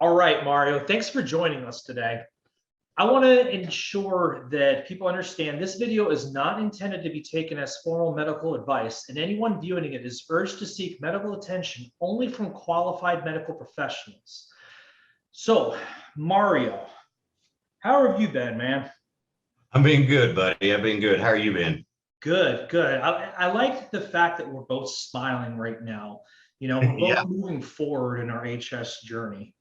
All right, Mario, thanks for joining us today. I want to ensure that people understand this video is not intended to be taken as formal medical advice, and anyone viewing it is urged to seek medical attention only from qualified medical professionals. So, Mario, how have you been, man? I've been good, buddy. I've been good. How are you been? Good, good. I like the fact that we're both smiling right now. We're Yeah, both moving forward in our HS journey.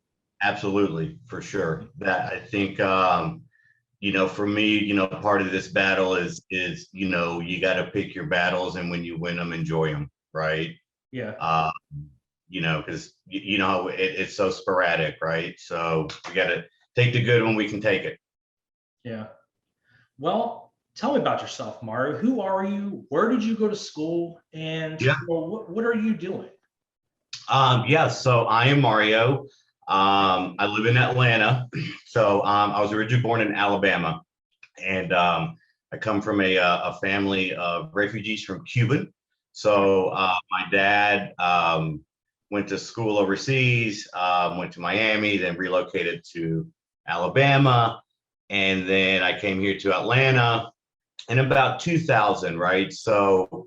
absolutely, for sure. That I think for me, part of this battle is you got to pick your battles, and when you win them, enjoy them, right? Yeah, Uh, because you know how it's so sporadic, right? So we got to take the good when we can take it. yeah. Well, tell me about yourself, Mario. Who are you? Where did you go to school? And Yeah. what are you doing? Yeah. So I am Mario. I live in Atlanta. So I was originally born in Alabama, and I come from a family of refugees from Cuba. So my dad went to school overseas, went to Miami, then relocated to Alabama, and then I came here to Atlanta in about 2000, right? So,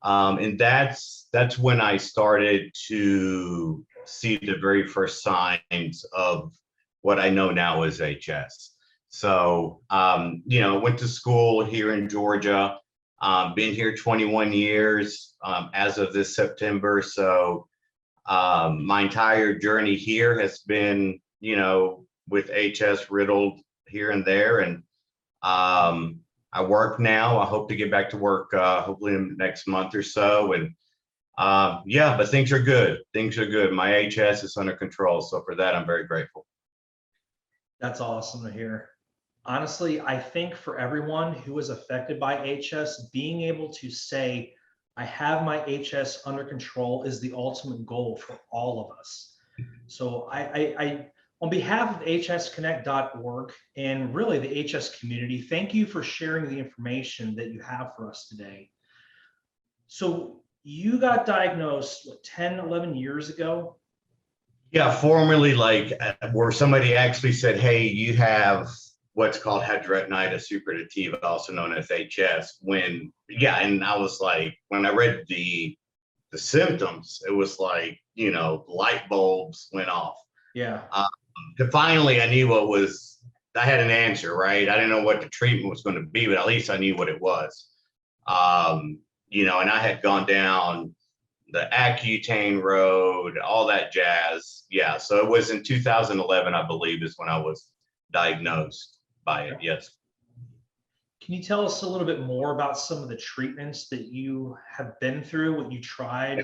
and that's when I started to see the very first signs of what I know now as HS. So, went to school here in Georgia. Been here 21 years as of this September. So, my entire journey here has been, with HS riddled here and there. And I work now. I hope to get back to work hopefully in the next month or so. And yeah, but things are good. Things are good. My HS is under control. So for that, I'm very grateful. That's awesome to hear. Honestly, I think for everyone who is affected by HS, being able to say, I have my HS under control is the ultimate goal for all of us. So on behalf of hsconnect.org and really the HS community, thank you for sharing the information that you have for us today. So you got diagnosed, what, 10, 11 years ago? Yeah, formerly like where somebody actually said, hey, you have what's called hidradenitis suppurativa, also known as HS. And I was like, when I read the symptoms, it was like, light bulbs went off. Yeah. Finally, I knew I had an answer, right? I didn't know what the treatment was going to be, but at least I knew what it was. And I had gone down the Accutane road, all that jazz. Yeah. So it was in 2011, I believe, is when I was diagnosed by it. Yes. Can you tell us a little bit more about some of the treatments that you have been through, what you tried?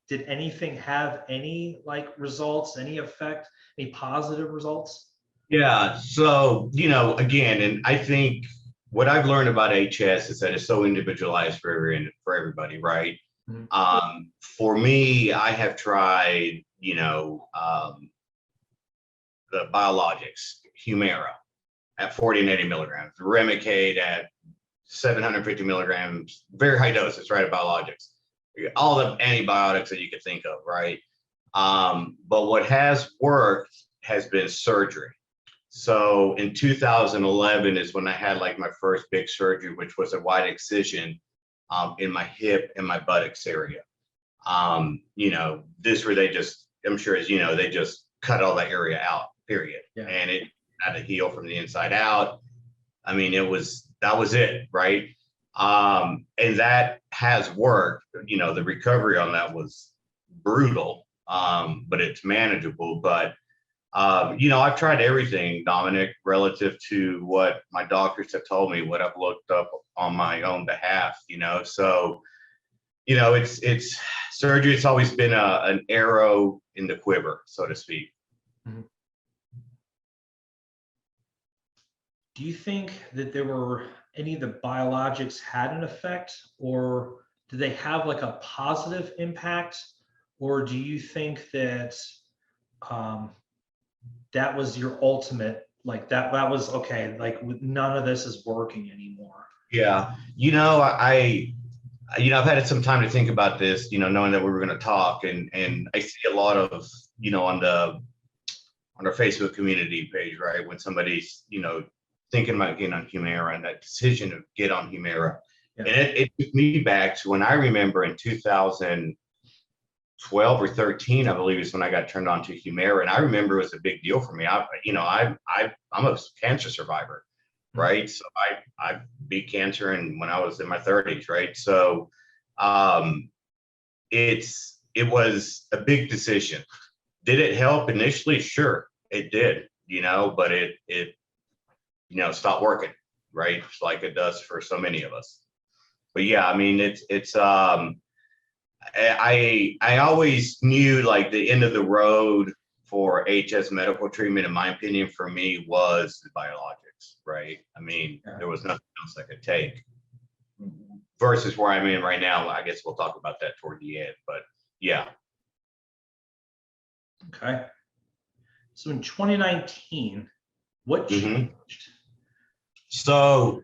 Did anything have any results, any effect, any positive results? Yeah. So, again, and I think what I've learned about HS is that it's so individualized for everybody, right? Mhm. For me, I have tried, the biologics, Humira at 40 and 80 milligrams, Remicade at 750 milligrams, very high doses, right? Of biologics, all the antibiotics that you could think of, right? But what has worked has been surgery. So in 2011 is when I had like my first big surgery, which was a wide excision in my hip and my buttocks area. This where they just, I'm sure as you know, they just cut all that area out, period. Yeah. And it had to heal from the inside out. I mean, that was it, right? And that has worked. The recovery on that was brutal, but it's manageable. But I've tried everything, Dominick, relative to what my doctors have told me, what I've looked up on my own behalf. So it's surgery. It's always been an arrow in the quiver, so to speak. Mhm. Do you think that there were any of the biologics had an effect, or do they have like a positive impact, or do you think that um, that was your ultimate, like that was okay, like none of this is working anymore? Yeah, I've had some time to think about this. Knowing that we were going to talk, and I see a lot of on our Facebook community page, right? When somebody's, thinking about getting on Humira and that decision to get on Humira. Yeah. And it took me back to when I remember in 2012 or 13, I believe is when I got turned on to Humira. And I remember it was a big deal for me. I'm a cancer survivor, right? So I beat cancer and when I was in my 30s, right? So it was a big decision. Did it help initially? Sure, it did, but it stopped working, right? Like it does for so many of us. But yeah, I mean, I always knew like the end of the road for HS medical treatment, in my opinion, for me was the biologics, right? I mean, there was nothing else I could take versus where I'm in right now. I guess we'll talk about that toward the end, but yeah. Okay. So in 2019, what changed? So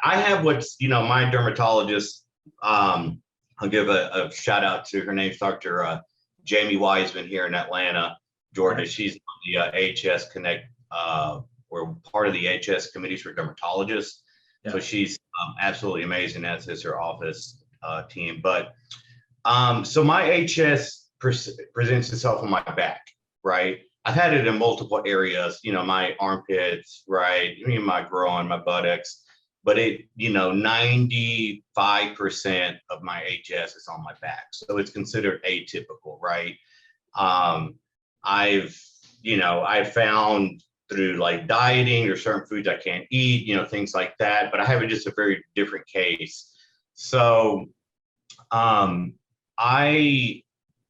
I have what's, my dermatologist, I'll give a shout out to her name's Dr. Jamie Wiseman here in Atlanta, Georgia. She's on the HS Connect. We're part of the HS committees for dermatologists. Yeah. So she's absolutely amazing, as is her office team. But so my HS presents itself on my back, right? I've had it in multiple areas, my armpits, right? My groin, my buttocks. But 95% of my HS is on my back. So it's considered atypical, right? I've found through like dieting or certain foods I can't eat, things like that, but I have just a very different case. So I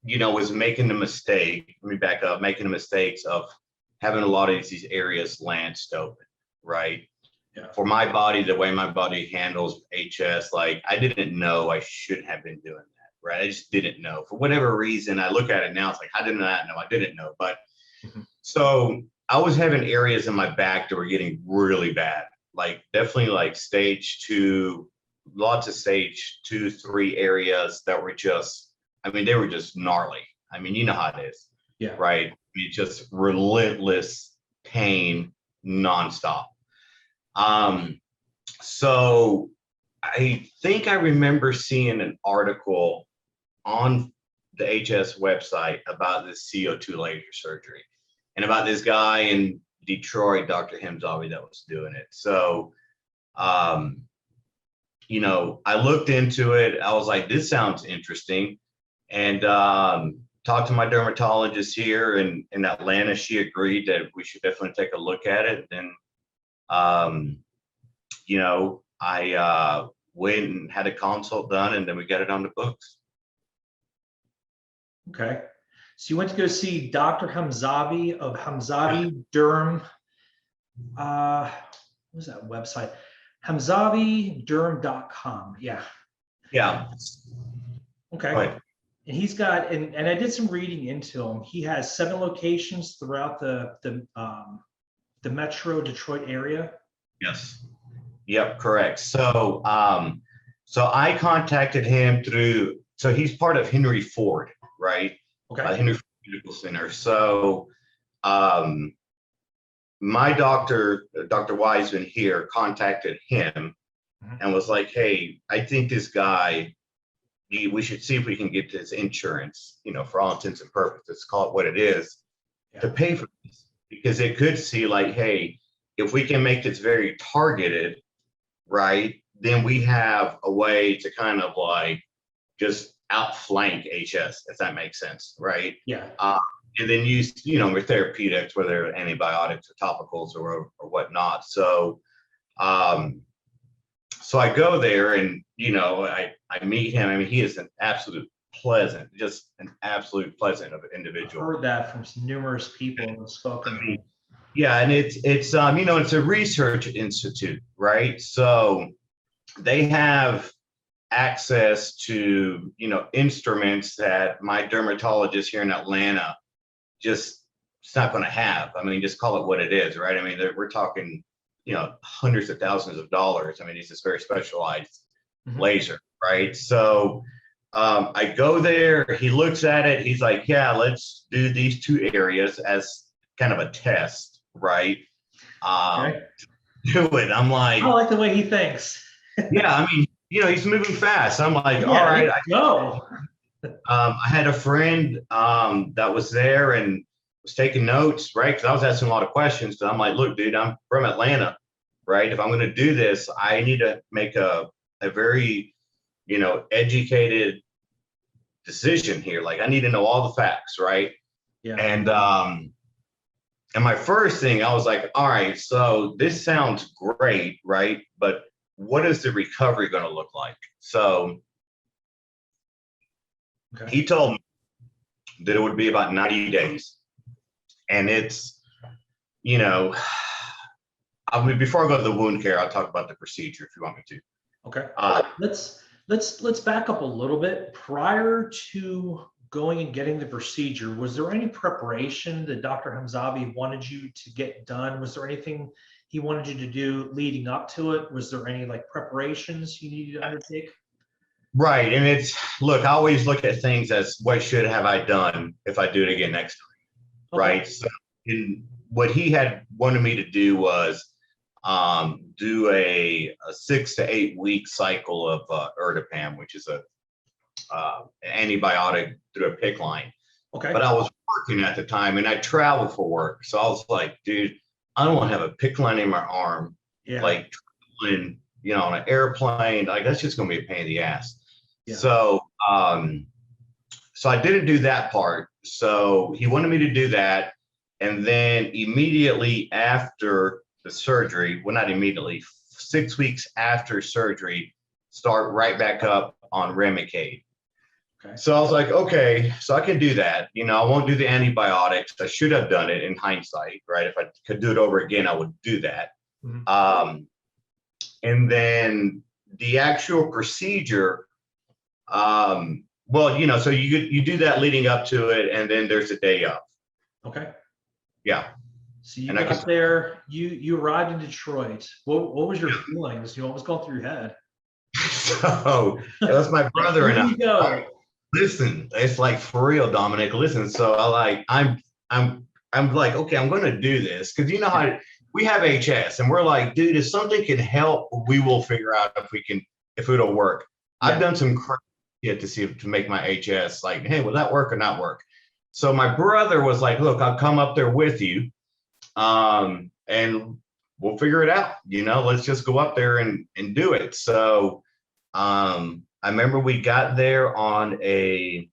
was making the mistake, let me back up, making the mistakes of having a lot of these areas lanced open, right? Yeah. For my body, the way my body handles HS, like I didn't know I shouldn't have been doing that, right? I just didn't know. For whatever reason, I look at it now, it's like, how did I not know? I didn't know. But so I was having areas in my back that were getting really bad, like definitely like stage 2, lots of stage 2, 3 areas that were just, they were just gnarly. You know how it is, yeah, right? Just relentless pain nonstop. So I think I remember seeing an article on the HS website about this CO2 laser surgery and about this guy in Detroit, Dr. Hamzavi, that was doing it. So, I looked into it. I was like, this sounds interesting. And talked to my dermatologist here in Atlanta. She agreed that we should definitely take a look at it. And I went and had a consult done, and then we got it on the books. Okay. So you went to go see Dr. Hamzavi of Hamzavi Derm. What was that website? HamzaviDerm.com. Yeah. Yeah. Okay. And he's got, and I did some reading into him. He has 7 locations throughout the Metro Detroit area. Yes. Yep. Correct. So, so I contacted him through. So he's part of Henry Ford, right? Okay. Henry Ford Medical Center. So, my doctor, Dr. Wiseman here, contacted him and was like, "Hey, I think this guy. We should see if we can get his insurance, for all intents and purposes, call it what it is, to pay for this. Because it could see like, hey, if we can make this very targeted, right, then we have a way to kind of like just outflank HS, if that makes sense, right? Yeah. And then use, with therapeutics, whether antibiotics or topicals or whatnot. So, so I go there and, I meet him. He is an absolute pleasant individual. I've heard that from numerous people who've spoken. Yeah. And it's it's a research institute, right? So they have access to, instruments that my dermatologist here in Atlanta just, it's not going to have. Just call it what it is, right? We're talking, hundreds of thousands of dollars. It's just very specialized laser, right? So I go there, he looks at it, he's like, yeah, let's do these two areas as kind of a test, right? Um, Okay. do it. I'm I like, like the way he thinks. yeah, I mean, he's moving fast. I'm like, all Yeah, right. let's go. I had a friend that was there and was taking notes, right? Because I was asking a lot of questions. So I'm like, look, dude, I'm from Atlanta, right? If I'm going to do this, I need to make a very, educated decision here. Like, I need to know all the facts, right? Yeah. And my first thing, I was like, all right, so this sounds great, right? But what is the recovery going to look like? So Okay. he told me that it would be about 90 days. And it's, you know, I mean, before I go to the wound care, I'll talk about the procedure if you want me to. Okay. Uh, Let's back up a little bit. Prior to going and getting the procedure, was there any preparation that Dr. Hamzavi wanted you to get done? Was there anything he wanted you to do leading up to it? Was there any like preparations you needed to undertake? right. And look, I always look at things as what should have I done if I do it again next time, Okay. right? So what he had wanted me to do was do a 6 to 8 week cycle of ertapam, which is a antibiotic through a PICC line. Okay. But I was working at the time and I traveled for work. So I was like, dude, I don't want to have a PICC line in my arm, Yeah. like traveling, on an airplane. Like that's just gonna be a pain in the ass. Yeah. So I didn't do that part. So he wanted me to do that. And then immediately after the surgery, well, not immediately, 6 weeks after surgery, start right back up on Remicade. Okay. So I was like, okay, so I can do that. I won't do the antibiotics. I should have done it in hindsight, right? If I could do it over again, I would do that. Mhm. And then the actual procedure, so you do that leading up to it, and then there's a day of. Okay. Yeah. So you And I got can. there, you arrived in Detroit. What was your feelings? What was going through your head? So it was my Like, brother here and I. we go. Listen, it's like for real, Dominic. Listen, so I'm like, okay, I'm going to do this because you know how we have HS, and we're like, dude, if something can help, we will figure out if it'll work. Yeah. I've done some crazy shit to make my HS. Like, hey, will that work or not work? So my brother was like, look, I'll come up there with you, and we'll figure it out. Let's just go up there and do it. So. I remember we got there on a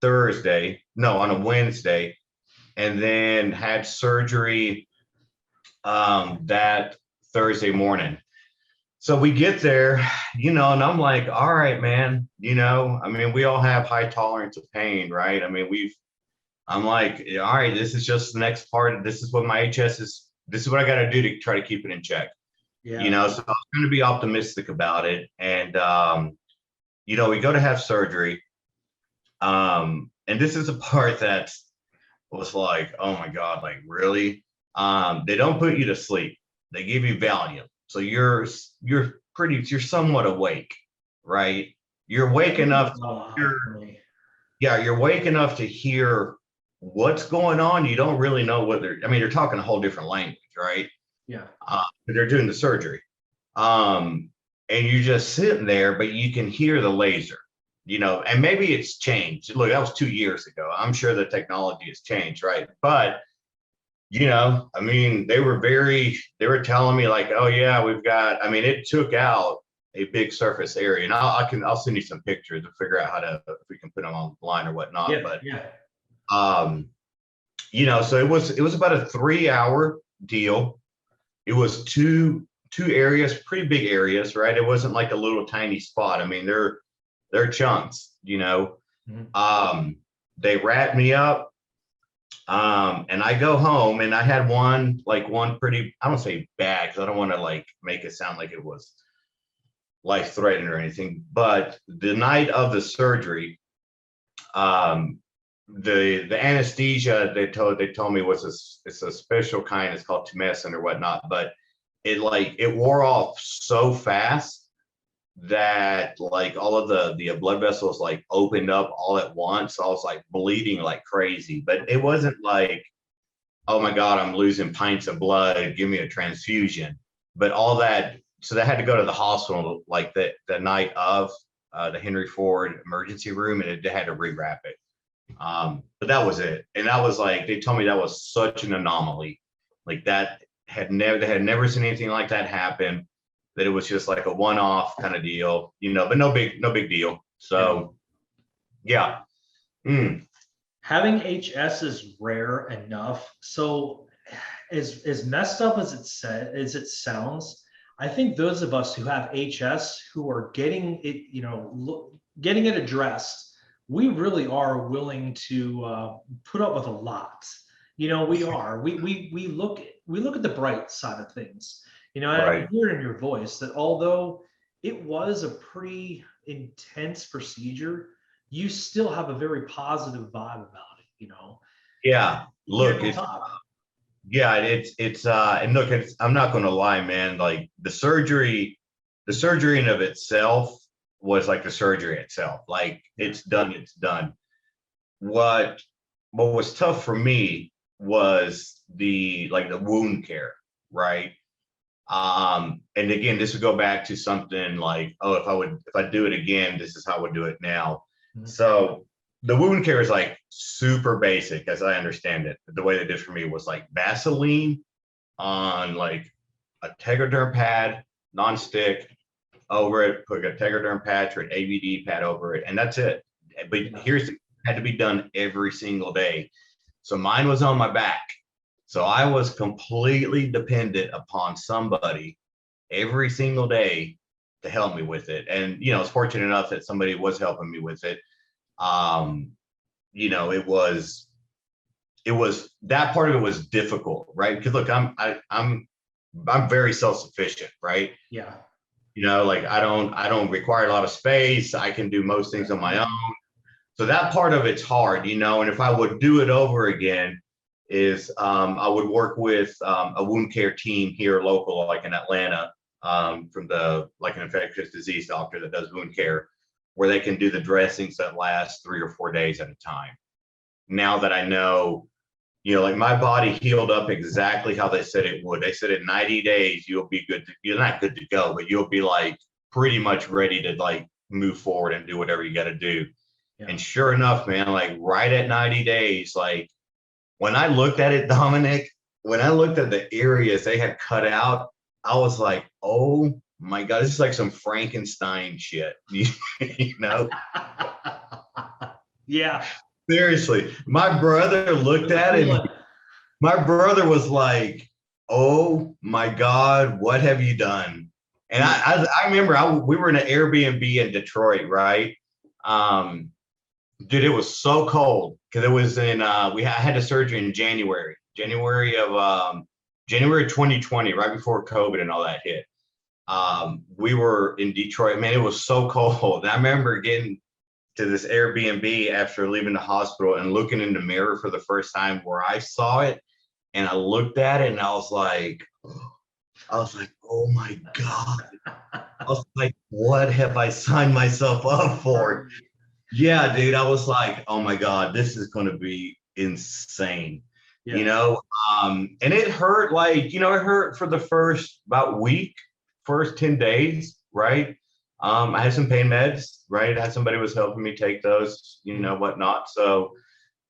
Wednesday, and then had surgery that Thursday morning. So we get there, and I'm like, all right, man, I mean, we all have high tolerance of pain, right? I mean, I'm like, all right, this is just the next part. This is what my HS is. This is what I got to do to try to keep it in check. Yeah. So I was going to be optimistic about it. And, we go to have surgery. And this is a part that was like, oh my God, like really? They don't put you to sleep. They give you Valium. So you're somewhat awake, right? You're awake enough. You're awake enough to hear what's going on. You don't really know what they're talking a whole different language, right? Yeah. They're doing the surgery. And you're just sitting there, but you can hear the laser, and maybe it's changed. Look, that was 2 years ago. I'm sure the technology has changed, right? But, I mean, they were telling me like, oh yeah, it took out a big surface area. And I'll send you some pictures to figure out if we can put them online or whatnot. Yeah. But, Yeah. so it was about a 3-hour deal. It was two areas, pretty big areas, right? It wasn't like a little tiny spot. I mean, they're chunks, Mhm. They wrapped me up, and I go home, and I had one pretty, I don't say bad because I don't want to like make it sound like it was life threatening or anything, but the night of the surgery, the anesthesia they told me it's a special kind. It's called tumescent or whatnot, but it wore off so fast that like all of the blood vessels like opened up all at once. So I was like bleeding like crazy, but it wasn't like, oh my God, I'm losing pints of blood, give me a transfusion. But all that, so they had to go to the hospital like the night of the Henry Ford emergency room, and they had to rewrap it. But that was it. And that was like, they told me that was such an anomaly. Like that they had never seen anything like that happen, that it was just like a one-off kind of deal, but no big deal. So yeah. Mm. Having HS is rare enough. So as messed up as it sounds, I think those of us who have HS who are getting it, getting it addressed, we really are willing to put up with a lot. We are. We look at the bright side of things. I Right. hear in your voice that although it was a pretty intense procedure, you still have a very positive vibe about it. Yeah. You're Look, on top. yeah, and look, I'm not going to lie, man. Like the surgery in of itself was like the surgery itself. Like Yeah. it's done. What what was tough for me was the wound care, right? And again, this would go back to something like, oh, if I do it again, this is how I would do it now. Mhm. So the wound care is like super basic, as I understand it. The way they did for me was like Vaseline on like a Tegaderm pad, non-stick over it, put a Tegaderm patch or an ABD pad over it, and that's it. But Yeah. had to be done every single day. So mine was on my back. So I was completely dependent upon somebody every single day to help me with it. And, I was fortunate enough that somebody was helping me with it. Um, it was that part of it was difficult, right? Because look, I'm very self-sufficient, right? Yeah. Like I don't require a lot of space. I can do most things on my own. So that part of it's hard, and if I would do it over again, is I would work with a wound care team here local, like in Atlanta, from the like an infectious disease doctor that does wound care, where they can do the dressings that last 3 or 4 days at a time. Now that I know, like my body healed up exactly how they said it would. They said in 90 days you'll be good. You're not good to go, but you'll be like pretty much ready to like move forward and do whatever you got to do. Yeah. And sure enough, man, like right at 90 days, like when I looked at it, Dominic, when I looked at the areas they had cut out, I was like, oh my God, this is like some Frankenstein shit. You know? Yeah. Seriously. My brother looked at it. My brother was like, oh my God, what have you done? And I remember we were in an Airbnb in Detroit, right? Dude, it was so cold because it was I had a surgery in January 2020, right before COVID and all that hit. We were in Detroit, man, it was so cold. And I remember getting to this Airbnb after leaving the hospital and looking in the mirror for the first time where I saw it. And I looked at it and I was like, oh my God. I was like, what have I signed myself up for? Yeah, dude, I was like, oh my God, this is going to be insane. Yeah. And it hurt it hurt for the first about week, first 10 days, right? I had some pain meds, right? I had somebody was helping me take those, whatnot. So,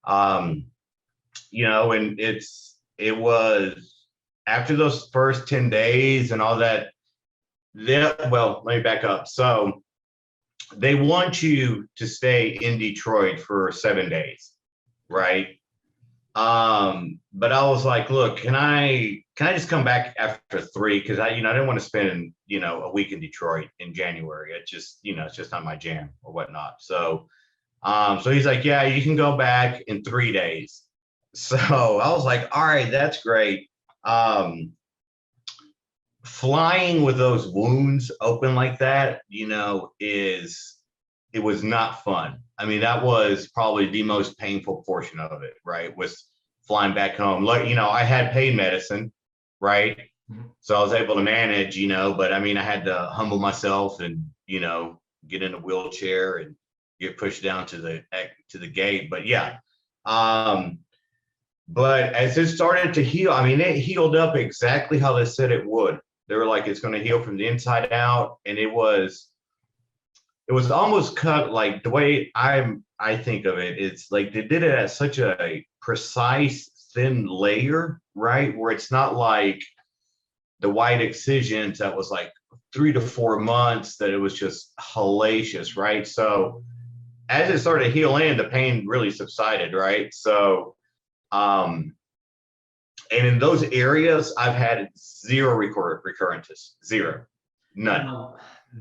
and it was after those first 10 days and all that. Well, let me back up. So they want you to stay in Detroit for 7 days, right? But I was like, look, can I just come back after 3? Because I didn't want to spend, a week in Detroit in January. It just, it's just not my jam or whatnot. So he's like, yeah, you can go back in 3 days. So I was like, all right, that's great. Flying with those wounds open like that, it was not fun. I mean, that was probably the most painful portion of it, right? Was flying back home. Like, I had pain medicine, right? So I was able to manage, but I mean, I had to humble myself and, get in a wheelchair and get pushed down to the gate. But yeah. But as it started to heal, I mean, it healed up exactly how they said it would. They were like, it's going to heal from the inside out. And it was almost cut like the way I think of it. It's like they did it at such a precise thin layer, right? Where it's not like the white excisions that was like 3 to 4 months that it was just hellacious, right? So as it started to heal in, the pain really subsided, right? So and in those areas, I've had zero recurrences, zero, none. Now,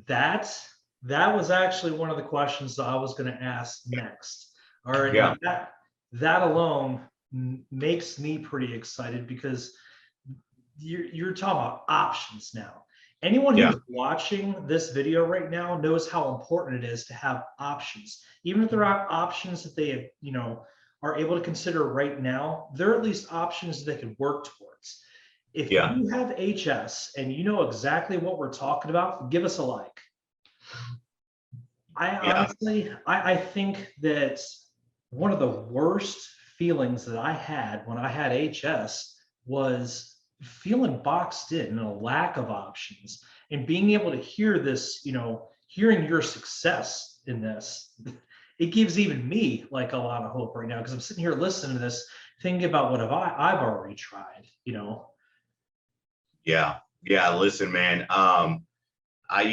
that that was actually one of the questions that I was going to ask next. All right, Yeah, now that alone makes me pretty excited because you're talking about options now. Anyone yeah, who's watching this video right now knows how important it is to have options. Even if there are options that they, are able to consider right now, there are at least options they can work towards. If yeah, you have HS and you know exactly what we're talking about, give us a like. I yeah, honestly, I think that one of the worst feelings that I had when I had HS was feeling boxed in and a lack of options and being able to hear this, hearing your success in this, it gives even me like a lot of hope right now because I'm sitting here listening to this, thinking about what I've already tried. yeah, yeah. Listen, man. I,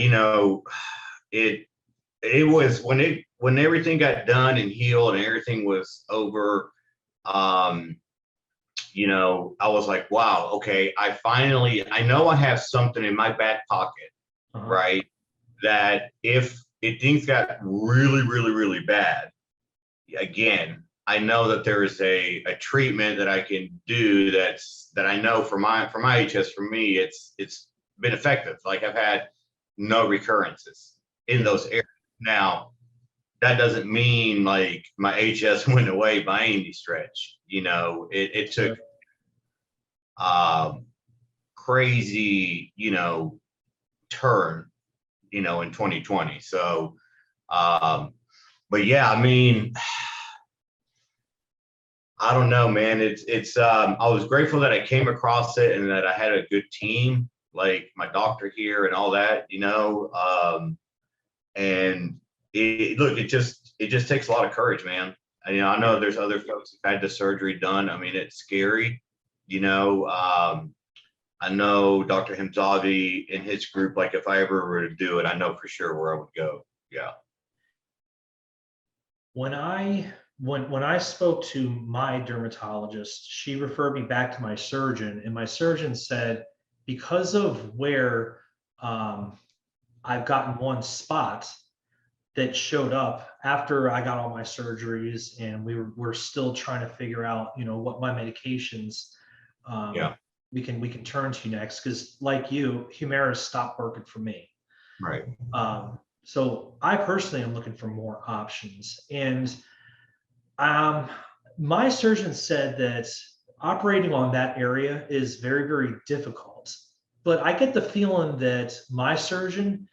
it it was when everything got done and healed and everything was over. Um, I was like, wow, okay, I know I have something in my back pocket, Uh-huh. right? That if things got really, really, really bad, again, I know that there is a treatment that I can do that I know for my HS, for me, it's been effective. Like I've had no recurrences in Yeah. those areas. Now, that doesn't mean like my HS went away by any stretch. It took Sure. um crazy, turn, in 2020. So but yeah, I mean, I don't know, man. I was grateful that I came across it and that I had a good team, like my doctor here and all that, and look, it just takes a lot of courage, man. And, I know there's other folks who've had the surgery done. I mean, it's scary, you know. I know Dr. Hamzavi and his group, like if I ever were to do it, I know for sure where I would go. Yeah. When I spoke to my dermatologist, she referred me back to my surgeon, and my surgeon said because of where I've gotten one spot that showed up after I got all my surgeries, and we're still trying to figure out, what my medications um, Yeah. we can turn to next, because like you, Humira stopped working for me. Right. So I personally am looking for more options. And um, my surgeon said that operating on that area is very, very difficult. But I get the feeling that my surgeon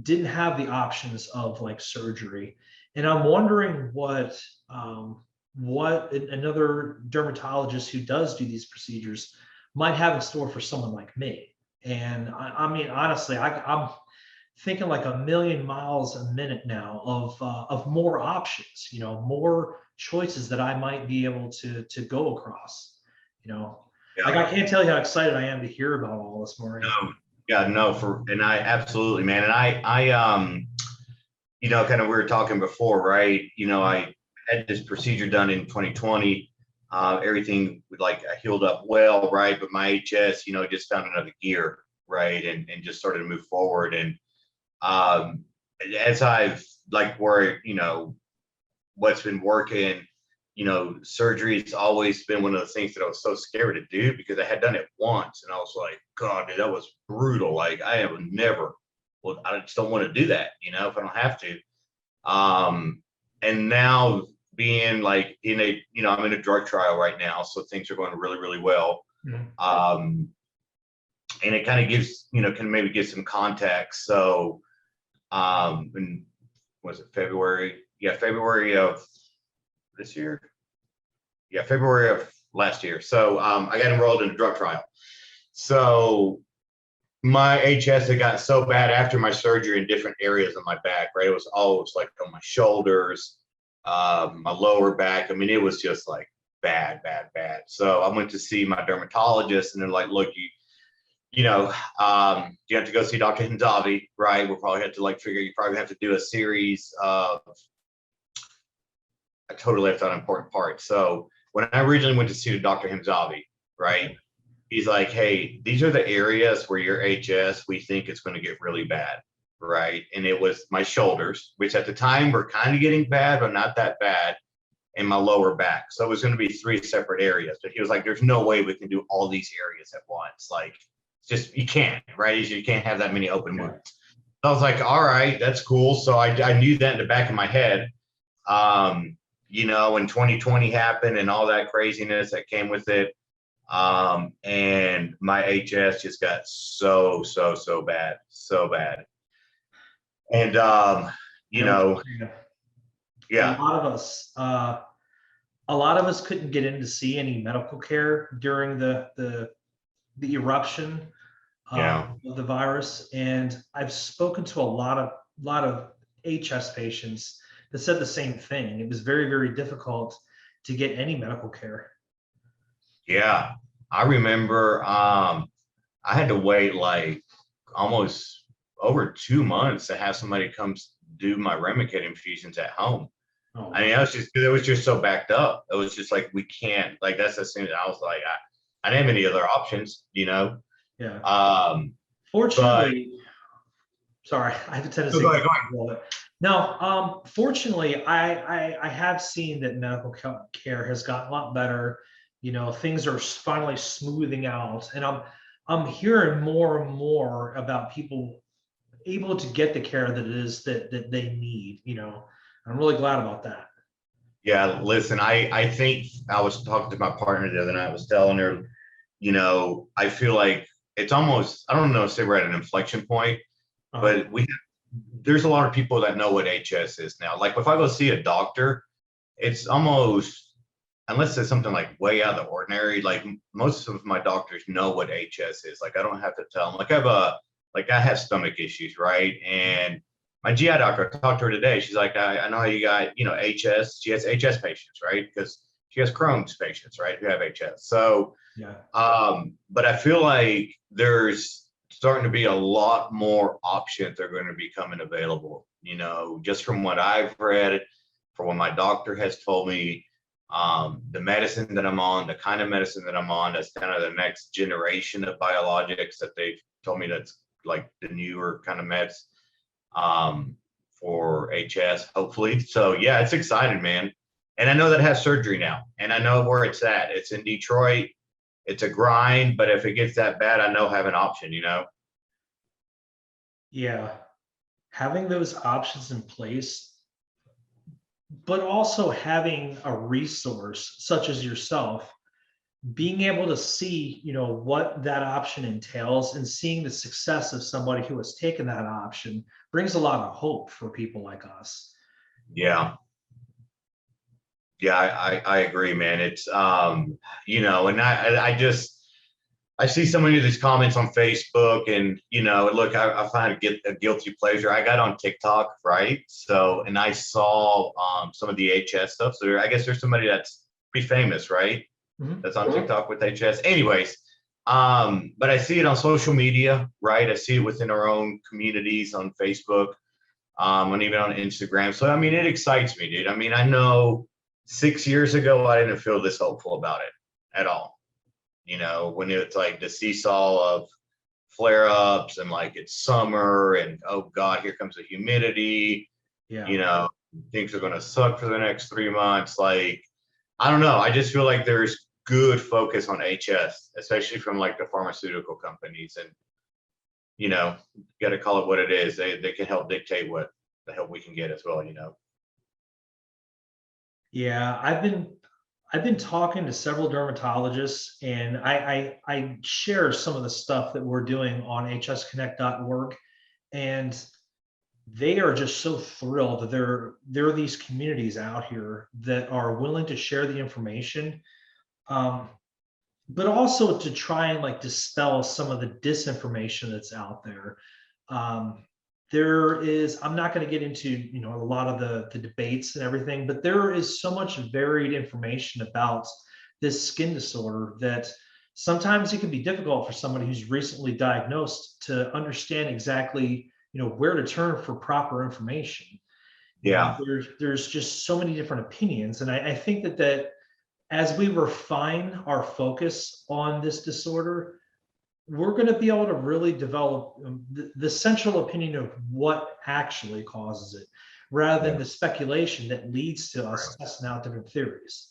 didn't have the options of like surgery. And I'm wondering what another dermatologist who does do these procedures might have in store for someone like me. And I mean, honestly, I'm thinking like a million miles a minute now of more options, more choices that I might be able to go across. You know, like Yeah. I can't tell you how excited I am to hear about all this, Mario. No. Yeah. No. And I absolutely, man. And kind of we were talking before, right? I had this procedure done in 2020. Everything like healed up well, right? But my HS, just found another gear, right? And just started to move forward. And um, as I've like where, what's been working, surgery's always been one of the things that I was so scared to do because I had done it once and I was like, God, dude, that was brutal. Like I have never, well, I just don't want to do that, if I don't have to. And now being like I'm in a drug trial right now, so things are going really, really well. Mhm. Um, and it kind of gives, can maybe give some context. So, and was it February? Yeah, February of this year. Yeah, February of last year. So I got enrolled in a drug trial. So my HS had gotten so bad after my surgery in different areas of my back, right? It was always like on my shoulders, my lower back. I mean, it was just like bad, bad, bad. So I went to see my dermatologist, and they're like, look, you have to go see Dr. Hindavi, right? We'll probably have to you probably have to do a series of, I totally left out an important part. So when I originally went to see Dr. Hindavi, right? He's like, hey, these are the areas where your HS, we think it's going to get really bad, right? And it was my shoulders, which at the time were kind of getting bad, but not that bad, and my lower back. So it was going to be 3 separate areas. But he was like, there's no way we can do all these areas at once. Like, just, you can't, right? You can't have that many open wounds. So I was like, all right, that's cool. So I knew that in the back of my head. When 2020 happened and all that craziness that came with it, and my HS just got so bad, so bad. And, yeah. A lot of us couldn't get in to see any medical care during the eruption of the virus. And I've spoken to a lot of HS patients that said the same thing. It was very, very difficult to get any medical care. Yeah, I remember I had to wait like almost over 2 months to have somebody come do my Remicade infusions at home. Oh, I mean, it was just so backed up. It was just like, we can't, like, that's as soon as I was like, I didn't have any other options, Yeah. Fortunately, sorry, I have a tendency. Go ahead. No, fortunately, I have seen that medical care has gotten a lot better. Things are finally smoothing out, and I'm hearing more and more about people able to get the care that it is that they need. I'm really glad about that. Yeah, listen, I think I was talking to my partner the other night. I was telling her, I feel like it's almost, I don't know if we're at an inflection point, but there's a lot of people that know what HS is now. Like, if I go see a doctor, it's almost, unless it's something like way out of the ordinary, like most of my doctors know what HS is. Like, I don't have to tell them. Like, I have stomach issues, right? And my GI doctor, I talked to her today. She's like, I know how you got, HS. She has HS patients, right? Because she has Crohn's patients, right, who have HS. So, but I feel like there's starting to be a lot more options that are going to be coming available, just from what I've read, from what my doctor has told me, the medicine that I'm on, the kind of medicine that I'm on, that's kind of the next generation of biologics that they've told me that's like the newer kind of meds for HS, hopefully. So yeah, it's exciting, man. And I know that has surgery now, and I know where it's at. It's in Detroit. It's a grind, but if it gets that bad, I know I have an option, Yeah, having those options in place, but also having a resource such as yourself, being able to see, what that option entails, and seeing the success of somebody who has taken that option brings a lot of hope for people like us. Yeah. Yeah, I agree, man. It's, and I see so many of these comments on Facebook, and, look, I find it a guilty pleasure. I got on TikTok, right? So, and I saw some of the HS stuff. So I guess there's somebody that's pretty famous, right? Mm-hmm. That's on TikTok with HS. Anyways, but I see it on social media, right? I see it within our own communities on Facebook, and even on Instagram. So, I mean, it excites me, dude. I mean, I know 6 years ago, I didn't feel this hopeful about it at all. When it's like the seesaw of flare-ups, and like it's summer, and oh God, here comes the humidity. Yeah. Things are going to suck for the next 3 months. Like, I don't know. I just feel like there's good focus on HS, especially from like the pharmaceutical companies, and you got to call it what it is. They can help dictate what the help we can get as well. Yeah, I've been talking to several dermatologists, and I share some of the stuff that we're doing on hsconnect.org, and they are just so thrilled that there are these communities out here that are willing to share the information, um, but also to try and like dispel some of the disinformation that's out there. Um, there is, I'm not going to get into, a lot of the debates and everything, but there is so much varied information about this skin disorder that sometimes it can be difficult for somebody who's recently diagnosed to understand exactly, where to turn for proper information. Yeah. There's just so many different opinions. And I think that as we refine our focus on this disorder, we're going to be able to really develop the central opinion of what actually causes it, rather than Yeah. the speculation that leads to us testing out different theories.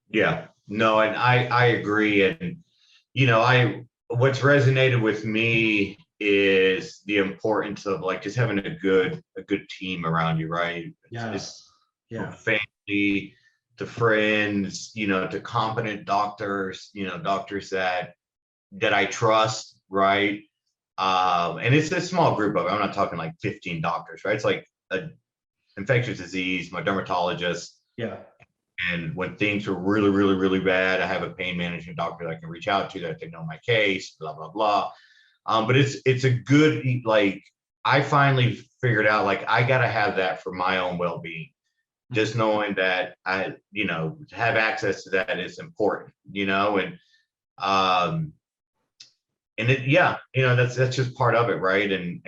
Yeah. No, and I agree. And, what's resonated with me is the importance of like just having a good team around you, right? It's Yes. from Yeah. family to friends, to competent doctors, doctors that I trust, right? And it's a small group of, I'm not talking like 15 doctors, right? It's like a infectious disease, my dermatologist. Yeah. And when things are really, really, really bad, I have a pain management doctor that I can reach out to that they know my case, blah, blah, blah. But it's a good, like, I finally figured out, like, I got to have that for my own well-being. Just knowing that I, have access to that is important, um, and it, yeah, that's just part of it, right? And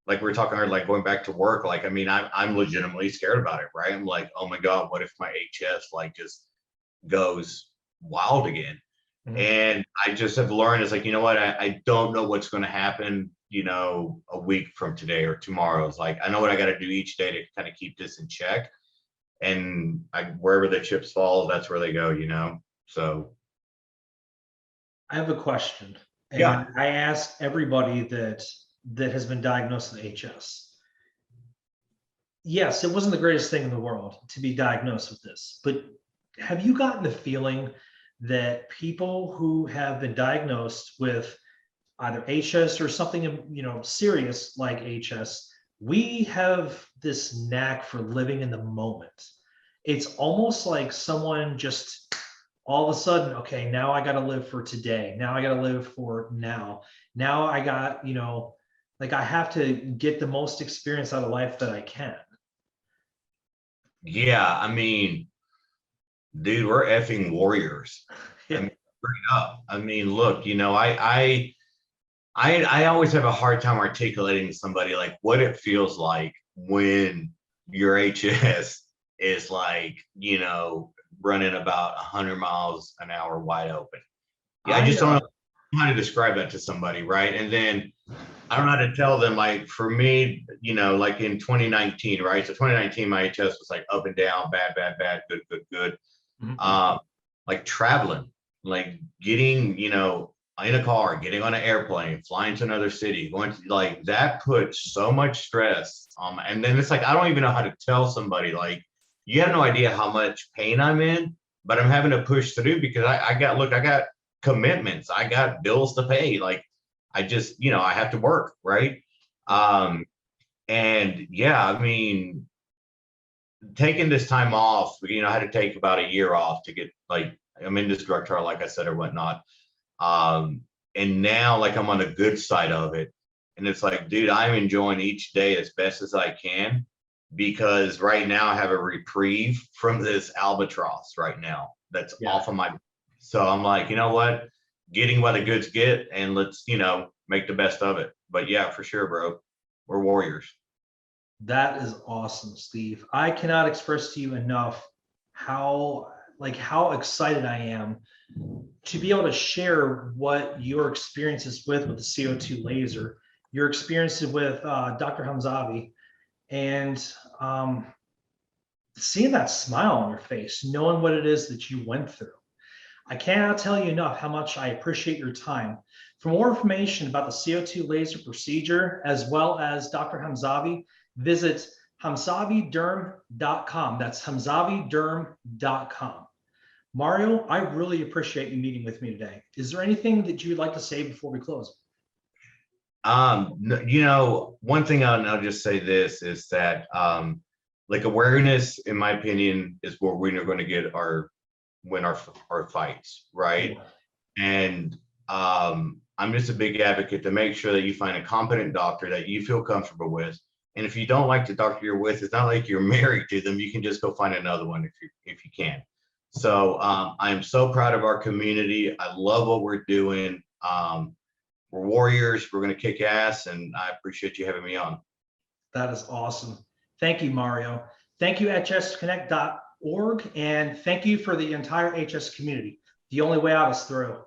like we were talking earlier, like going back to work, like I mean, I'm legitimately scared about it, right? I'm like, oh my god, what if my HS like just goes wild again? Mhm. And I just have learned, it's like, you know what, I don't know what's going to happen, a week from today or tomorrow. It's like I know what I got to do each day to kind of keep this in check, and wherever the chips fall, that's where they go, So I have a question, yeah. and I ask everybody that has been diagnosed with HS. Yes, it wasn't the greatest thing in the world to be diagnosed with this, but have you gotten the feeling that people who have been diagnosed with either HS or something, serious like HS, we have this knack for living in the moment. It's almost like someone just all of a sudden, okay, now I got to live for today. Now I got to live for now. Now I got, like I have to get the most experience out of life that I can. Yeah, I mean, dude, we're effing warriors. I Yeah. mean, straight up. I mean, look, I always have a hard time articulating to somebody like what it feels like when your HS is like, running about 100 miles an hour wide open. Yeah, I I just don't know how to describe that to somebody, right? And then I don't know how to tell them, like for me, like in 2019, right? So 2019, my HS was like up and down, bad, bad, bad, good, good, good. Mhm. Um, like traveling, like getting, in a car, getting on an airplane, flying to another city, going to like that puts so much stress on and then it's like I don't even know how to tell somebody like you have no idea how much pain I'm in, but I'm having to push through because I got commitments, I got bills to pay. Like I just, I have to work, right? Um, and yeah, I mean, taking this time off, I had to take about a year off to get like I'm in this drug trial, like I said, or whatnot. Um, and now like I'm on the good side of it. And it's like, dude, I'm enjoying each day as best as I can because right now I have a reprieve from this albatross right now that's Yeah. off of my. So I'm like, you know what? Getting what the goods get and let's, make the best of it. But yeah, for sure, bro. We're warriors. That is awesome, Steve. I cannot express to you enough how excited I am to be able to share what your experiences with the CO2 laser, your experiences with Dr. Hamzavi, and seeing that smile on your face, knowing what it is that you went through. I cannot tell you enough how much I appreciate your time. For more information about the CO2 laser procedure, as well as Dr. Hamzavi, visit hamzaviderm.com. That's hamzaviderm.com. Mario, I really appreciate you meeting with me today. Is there anything that you'd like to say before we close? One thing I'll just say this is that like awareness, in my opinion, is where we're going to get win our fights, right? And I'm just a big advocate to make sure that you find a competent doctor that you feel comfortable with. And if you don't like the doctor you're with, it's not like you're married to them. You can just go find another one if you can. So I'm so proud of our community. I love what we're doing. We're warriors. We're going to kick ass, and I appreciate you having me on. That is awesome. Thank you, Mario. Thank you, hsconnect.org, and thank you for the entire HS community. The only way out is through.